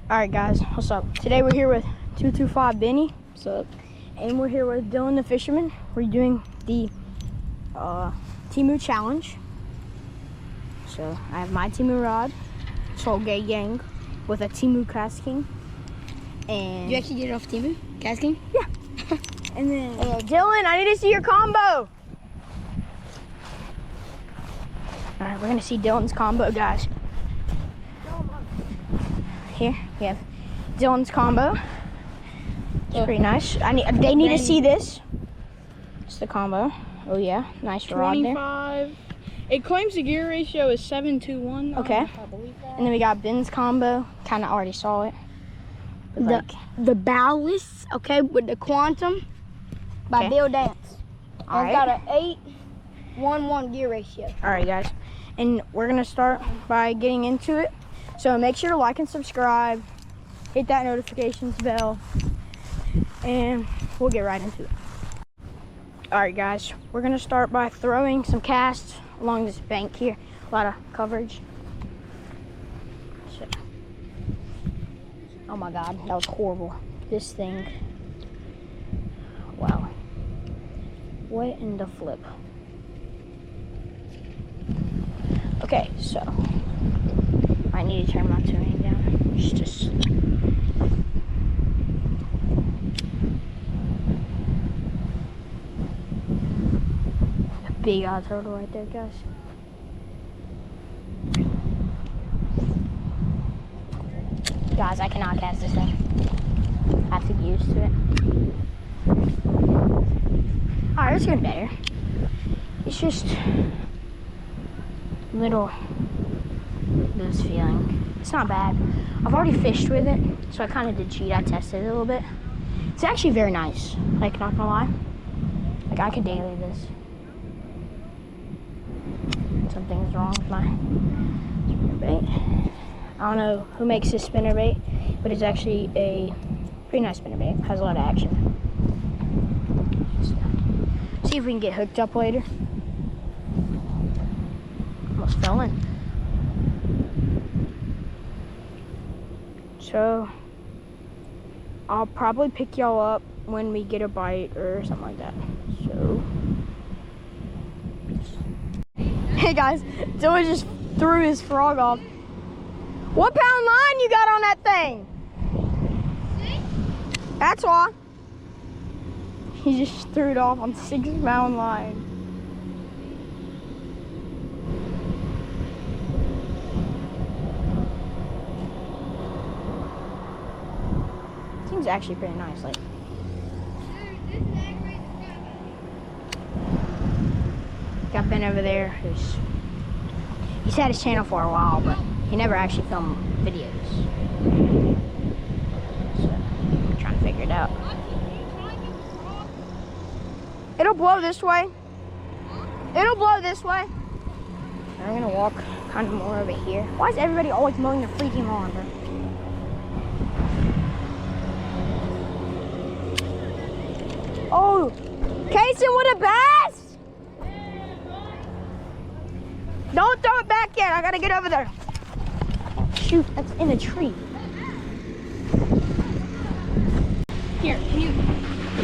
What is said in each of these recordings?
Alright guys, what's up? Today we're here with 225 Benny. What's up? And we're here with Dylan the fisherman. We're doing the Temu challenge. So I have my Temu rod, Soul Gay Gang, with a Temu casting. And you actually get it off Temu casting? Yeah. And then Dylan, I need to see your combo. Alright, we're gonna see Dylan's combo, guys. Here we have Dylan's combo. It's pretty nice. They need to see this. It's the combo. Oh yeah, nice rod there. 25. It claims the gear ratio is 7:1. Okay. I believe that. And then we got Ben's combo. Kind of already saw it. The ballast, okay, with the quantum by Bill Dance. All right. It's got an 8:1:1 gear ratio. All right, guys, and we're gonna start by getting into it. So make sure to like and subscribe, hit that notifications bell, and we'll get right into it. All right, guys, we're gonna start by throwing some casts along this bank here. A lot of coverage. So, oh my God, that was horrible. This thing, wow. What in the flip? Okay, so I need to turn my tuning down. It's just a big odd turtle right there, guys. Guys, I cannot cast this thing. I have to get used to it. Alright, it's getting better. It's just little this feeling. It's not bad. I've already fished with it, so I kind of did cheat. I tested it a little bit. It's actually very nice. Like, not gonna lie. Like, I could daily this. Something's wrong with my spinnerbait. I don't know who makes this spinnerbait, but it's actually a pretty nice spinnerbait. Has a lot of action. So, see if we can get hooked up later. Almost fell in. So I'll probably pick y'all up when we get a bite or something like that. So hey guys, Dylan just threw his frog off. What pound line you got on that thing? 6. That's why. He just threw it off on 6-pound line. Seems actually pretty nice. Like, got Ben over there he's had his channel for a while, but he never actually filmed videos. So I'm trying to figure it out. It'll blow this way. It'll blow this way. I'm gonna walk kind of more over here. Why is everybody always mowing the freaking lawn, bro? Oh, Kason with a bass! Don't throw it back yet. I gotta get over there. Shoot, that's in a tree. Here, can you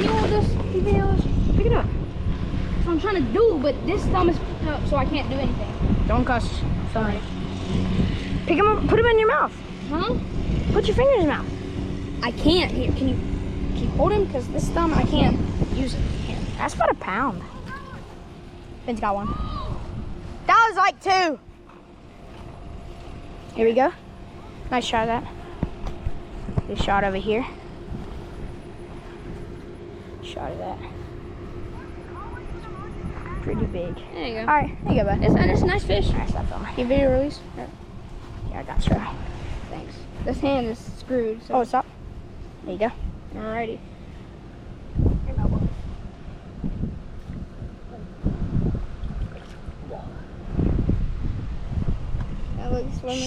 hold this? Can you hold this? Pick it up. That's what I'm trying to do, but this thumb is picked up, so I can't do anything. Don't cuss. Sorry. Pick him up. Put him in your mouth. Huh? Put your finger in his mouth. I can't. Here, can you hold him? Because this thumb, I can't use it. Here. That's about a pound. Ben's got one. That was like 2. Here we go. Nice shot of that. Good shot over here. Shot of that. Pretty big. There you go. Alright, there you go, bud. It's a nice fish. Alright, stop filming. Your video release? Yeah, I got you. Thanks. This hand is screwed. So. Oh, stop. There you go. Alrighty.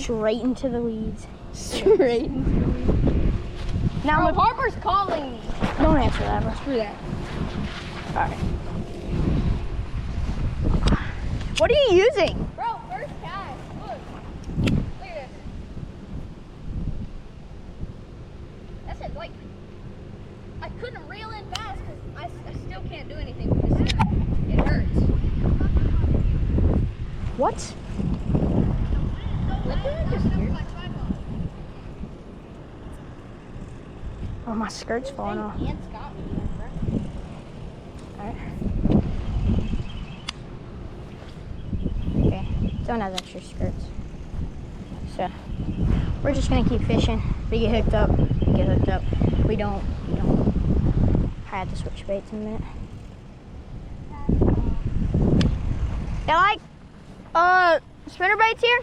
Straight into the weeds. Straight into the weeds. Now, Harper's calling me. Don't answer that, bro. Screw that. Alright. What are you using? Bro, first cast. Look. Look at this. like, I couldn't reel in fast because I still can't do anything with this. It hurts. What? What the heck is here? Oh, my skirt's falling off. Ant's got me, bro. Alright. Okay, don't have extra skirts. So, we're just gonna keep fishing. If we get hooked up, we get hooked up. We don't. I have to switch baits in a minute. You like spinner baits here?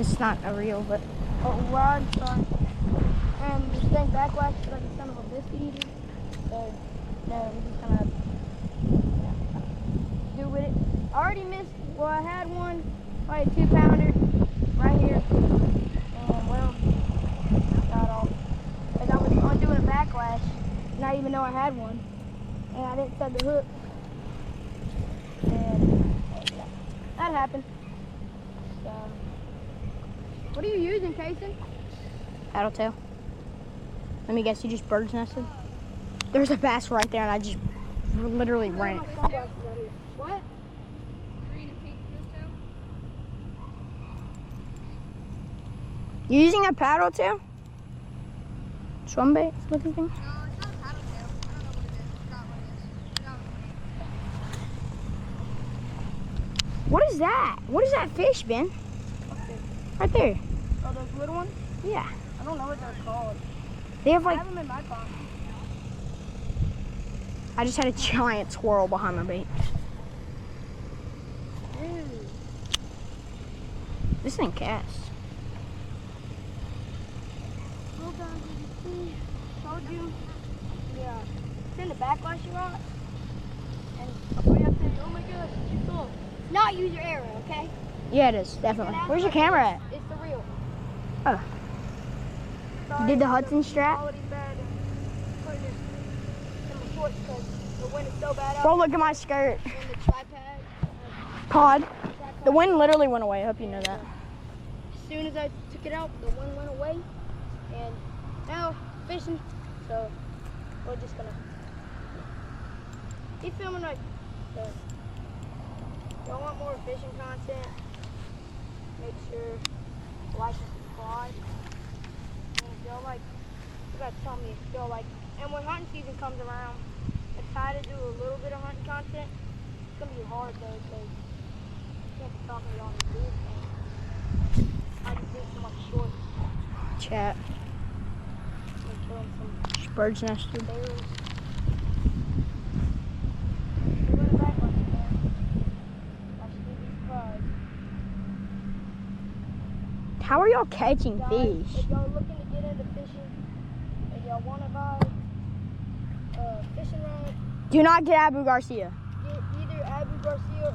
It's not a reel, but Rod, sorry. And this thing backlash is like a son of a biscuit eater. So, no, we're just gonna do with it. I already missed, well, I had one, like a 2-pounder right here. And, well, got off. Because I was undoing a backlash, not even know I had one. And I didn't set the hook. And that happened. So, what are you using, Kason? paddle tail. Let me guess, you just bird's nested? There's a bass right there and I just literally ran it. What? Green and pink tail. You using a paddle tail? Swim bait looking thing? No, it's not a paddle tail. I don't know what it is. I forgot what it is. I forgot what it is. What is that? What is that fish, Ben? Right there. Oh, those little ones? Yeah. I don't know what they're called. They have I like, have them in my pond. I just had a giant swirl behind my bait. This thing casts. Hold on, did you see? Told you. Yeah. It's in the backlash you got. And we have to say, oh my gosh, it's too cool. Not use your arrow, okay? Yeah, it is, definitely. Where's your camera at? It's the real. Oh. You did the Hudson strap? Quality's bad and putting it in my shorts because the wind is so bad out Bro, look at my skirt. and the tripod. Pod. Tripod. The wind literally went away. I hope you know that. As soon as I took it out, the wind went away, and now fishing. So we're just gonna keep filming like that. Y'all want more fishing content? Make sure to like and subscribe. And if y'all like, you gotta tell me if y'all like. And when hunting season comes around, I try to do a little bit of hunting content. It's gonna be hard though because I can't be talking to y'all in the booth. I just do so much short. Chat. And killing some Bird's nested. bears. We're going back like that. I should be surprised. How are y'all catching Guys, fish? if y'all looking to get into fishing, if y'all want to buy a fishing rod, Do not get Abu Garcia. get either Abu Garcia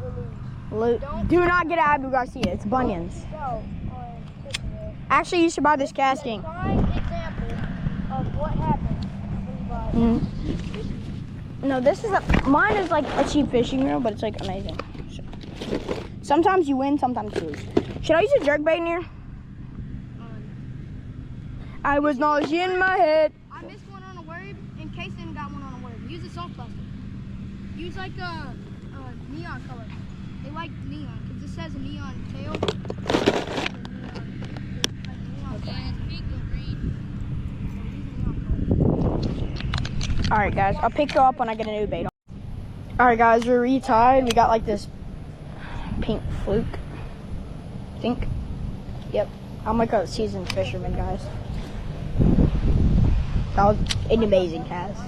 or lose. Do not get Abu Garcia. It's bunions. Go on fishing rod. Actually, you should buy this casting. Prime example of what happens when you buy No, this is mine is like a cheap fishing reel, but it's like amazing. So, sometimes you win, sometimes you lose. Should I use a jerk bait in here? I was not in my head. I missed one on a word, and Kason got one on a word. Use a salt buster. Use like a neon color. They like neon because it says a neon tail. Yeah, it's pink and green. All right, guys, I'll pick you up when I get a new bait on. All right, guys, we're retied. We got like this pink fluke. Think. Yep. I'm like a seasoned fisherman, guys. That was an amazing cast.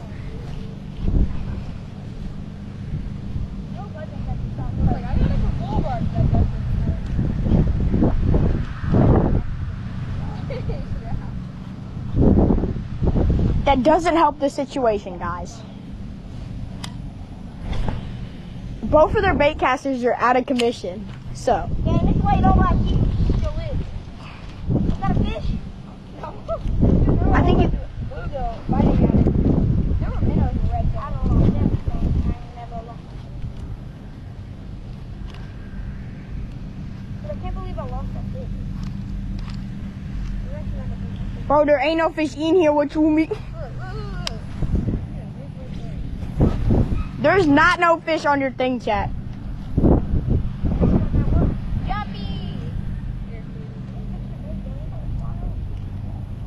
That doesn't help the situation, guys. Both of their bait casters are out of commission. So. Yeah, this way nobody still live. You got a fish? No. I think it. Bluegill biting at it. There were minnows and red. I don't know. I never lost. But I can't believe I lost that fish. Bro, there ain't no fish in here. What you mean? There's not no fish on your thing, chat. Yuppie!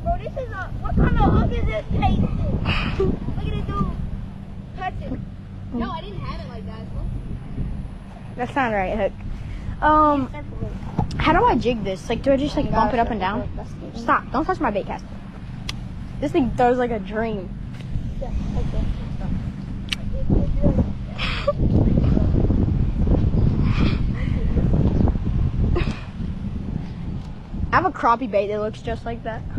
Bro, this is a. What kind of hook is this taste? Look at it, dude. Touch it. No, I didn't have it like that. That's not right, Hook. How do I jig this? Like, do I just like bump it up and down? Stop! Don't touch my bait caster. This thing throws like a dream. Yeah, okay. I have a crappie bait that looks just like that. It's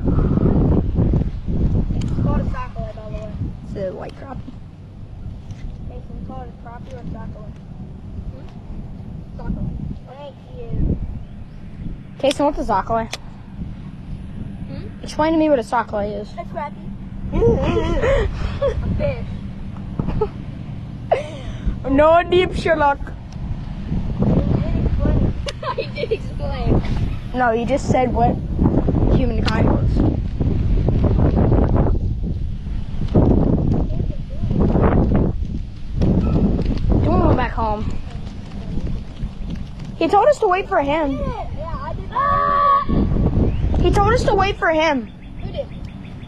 called a sockeye, by the way. It's a white crappie. Mason, you call it a crappie or a sockeye? Sockeye. Thank you. Kason, what's a sockeye? Explain to me what a sockeye is. A crappie. A fish. No deep Sherlock. He did explain. No, you just said what humankind was. Do we go back home? He told us to wait for him. Yeah, I did. He told us to wait for him. Who did?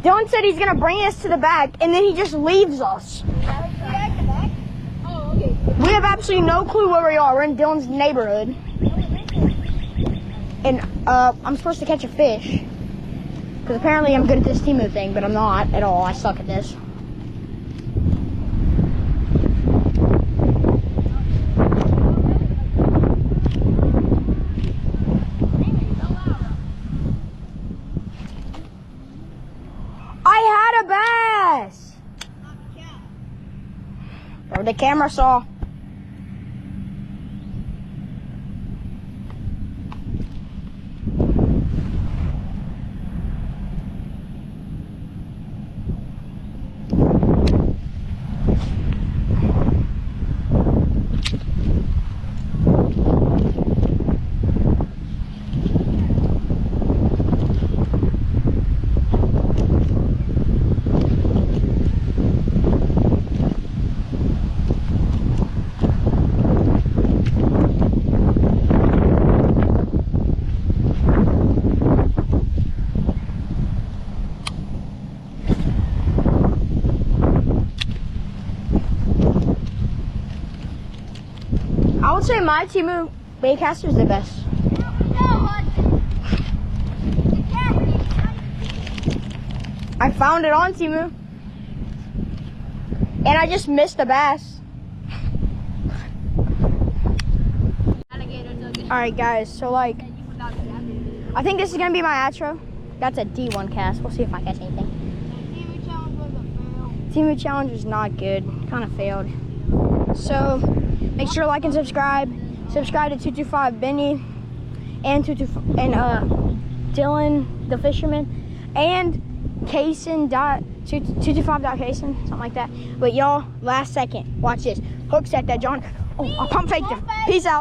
Dylan said he's gonna bring us to the back, and then he just leaves us. Oh, okay. We have absolutely no clue where we are. We're in Dylan's neighborhood. And I'm supposed to catch a fish. Because apparently I'm good at this Temu thing, but I'm not at all. I suck at this. I had a bass! Or the camera saw. I would say my Temu baitcaster is the best. I found it on Temu. And I just missed the bass. Alright guys, so like, I think this is gonna be my outro. That's a D1 cast. We'll see if I catch anything. Temu challenge was a fail. Temu challenge was not good. Kind of failed. So make sure to like and subscribe. Subscribe to 225 Benny and Dylan the Fisherman and Kason.225.Kason, something like that. But y'all, last second, watch this. Hook set that John. Oh, I pump faked him. Peace out.